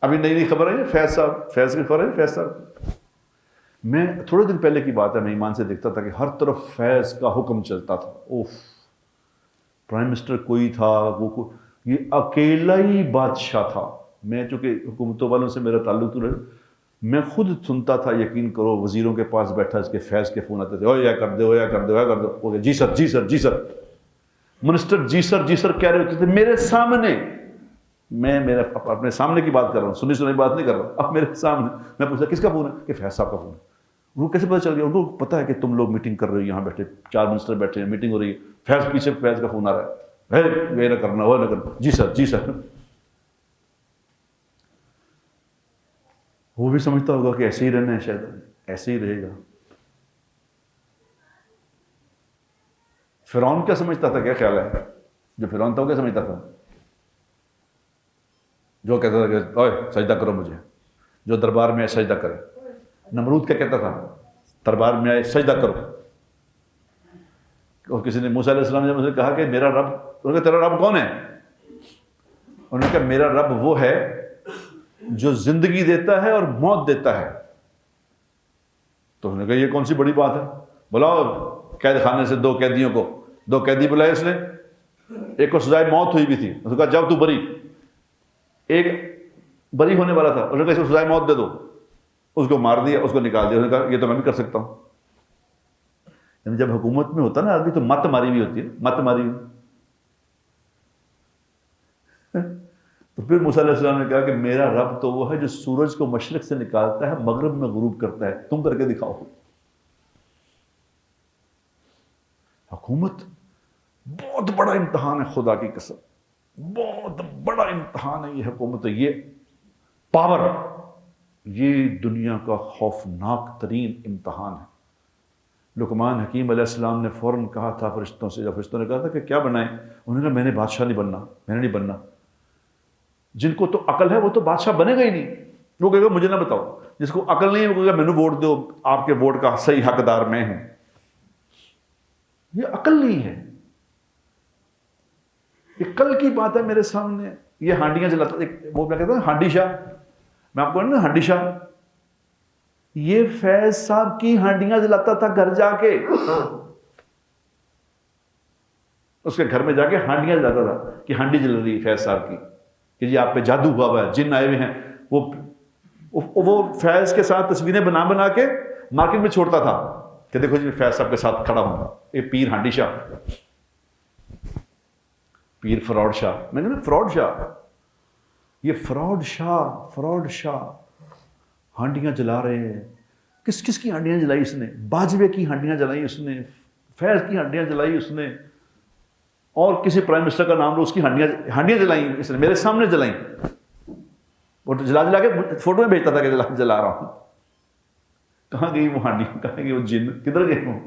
ابھی نئی خبر ہے فیض صاحب، فیض کی خبر ہے فیض صاحب، میں تھوڑے دن پہلے کی بات ہے، میں ایمان سے دیکھتا تھا کہ ہر طرف فیض کا حکم چلتا تھا. اوف، پرائم منسٹر کوئی تھا، وہ یہ اکیلا ہی بادشاہ تھا. میں چونکہ حکومتوں والوں سے میرا تعلق تو رہا، میں خود سنتا تھا، یقین کرو، وزیروں کے پاس بیٹھا اس کے فیض کے فون آتے تھے، او یا کر دو، یا کر دو، یا کر دو، جی سر جی سر جی سر. منسٹر جی سر کہہ رہے ہوتے تھے میرے سامنے. میں میرا اپنے سامنے کی بات کر رہا ہوں، سنی بات نہیں کر رہا ہوں، اب میرے سامنے. میں پوچھا کس کا فون ہے؟ کہ فیض صاحب کا فون ہے. ان کو کیسے پتہ چل گیا؟ ان کو پتہ ہے کہ تم لوگ میٹنگ کر رہے ہو، یہاں بیٹھے 4 منسٹر بیٹھے ہیں، میٹنگ ہو رہی ہے، فیض پیچھے فیض کا فون آ رہا ہے، یہ نہ کرنا وہ نہ کرنا، جی سر جی سر. وہ بھی سمجھتا ہوگا کہ ایسے ہی رہنا ہے، شاید ایسے ہی رہے گا. فرعون کیا سمجھتا تھا؟ کیا خیال ہے؟ جو فرعون تھا وہ کیا سمجھتا تھا؟ جو کہتا تھا کہ اوئے سجدہ کرو مجھے، جو دربار میں آئے سجدہ کرے. نمرود کیا کہتا تھا؟ دربار میں آئے سجدہ کرو. اور کسی نے موسیٰ علیہ السلام نے مجھے کہا کہ میرا رب، انہوں نے کہا تیرا رب کون ہے؟ انہوں نے کہا میرا رب وہ ہے جو زندگی دیتا ہے اور موت دیتا ہے. تو انہوں نے کہا یہ کون سی بڑی بات ہے؟ بلاؤ قید خانے سے 2 قیدیوں کو، 2 قیدی بلائے اس نے، ایک کو سزائے موت ہوئی بھی تھی، اس نے کہا جاؤ تو بری. ایک بری ہونے والا تھا، انہوں نے کہا اس کو سزائے موت دے دو، اس کو مار دیا، اس کو نکال دیا. انہوں نے کہا یہ تو میں بھی کر سکتا ہوں. یعنی جب حکومت میں ہوتا نا آدمی تو مت ماری بھی ہوتی ہے، مت ماری ہوئی. تو پھر موسیٰ علیہ السلام نے کہا کہ میرا رب تو وہ ہے جو سورج کو مشرق سے نکالتا ہے، مغرب میں غروب کرتا ہے، تم کر کے دکھاؤ. حکومت بہت بڑا امتحان ہے، خدا کی قسم بہت بڑا امتحان ہے یہ حکومت. یہ پاور، یہ دنیا کا خوفناک ترین امتحان ہے. لقمان حکیم علیہ السلام نے فوراً کہا تھا فرشتوں سے، جب فرشتوں نے کہا تھا کہ کیا بنائیں، انہوں نے کہا میں نے بادشاہ نہیں بننا، میں نے نہیں بننا. جن کو تو عقل ہے وہ تو بادشاہ بنے گا ہی نہیں. وہ کہے گا مجھے نہ بتاؤ. جس کو عقل نہیں ہے وہ کہے گا میں نے ووٹ دو، آپ کے ووٹ کا صحیح حقدار میں ہوں. یہ عقل نہیں ہے، یہ کل کی بات ہے میرے سامنے. یہ ہانڈیاں جلاتا، وہ کیا کہتا ہے ہانڈی شاہ، میں آپ کو نا ہانڈی شاہ، یہ فیض صاحب کی ہانڈیاں جلاتا تھا گھر جا کے. اس کے گھر میں جا کے ہانڈیاں جلاتا تھا کہ ہانڈی جل رہی ہے فیض صاحب کی، کہ جی آپ پہ جادو ہوا ہوا ہے، جن آئے ہوئے ہیں. وہ فیض کے ساتھ تصویریں بنا کے مارکیٹ میں چھوڑتا تھا کہ دیکھو جی فیض صاحب کے ساتھ کھڑا ہوں. یہ پیر ہانڈی شاہ، پیر فراڈ شاہ. میں نے کہا فراڈ شاہ، یہ فراڈ شاہ ہانڈیاں جلا رہے ہیں. کس کس کی ہانڈیاں جلائی اس نے؟ باجوے کی ہانڈیاں جلائی اس نے، فیض کی ہانڈیاں جلائی اس نے، اور کسی پرائم منسٹر کا نام لو اس کی ہانڈیاں جلائیں اس نے، میرے سامنے جلائیں. وہ جلا کے فوٹو میں بھیجتا تھا کہ جلا رہا ہوں. کہاں گئی وہ ہانڈی، کہاں گئی وہ جن، کدھر گئے وہ؟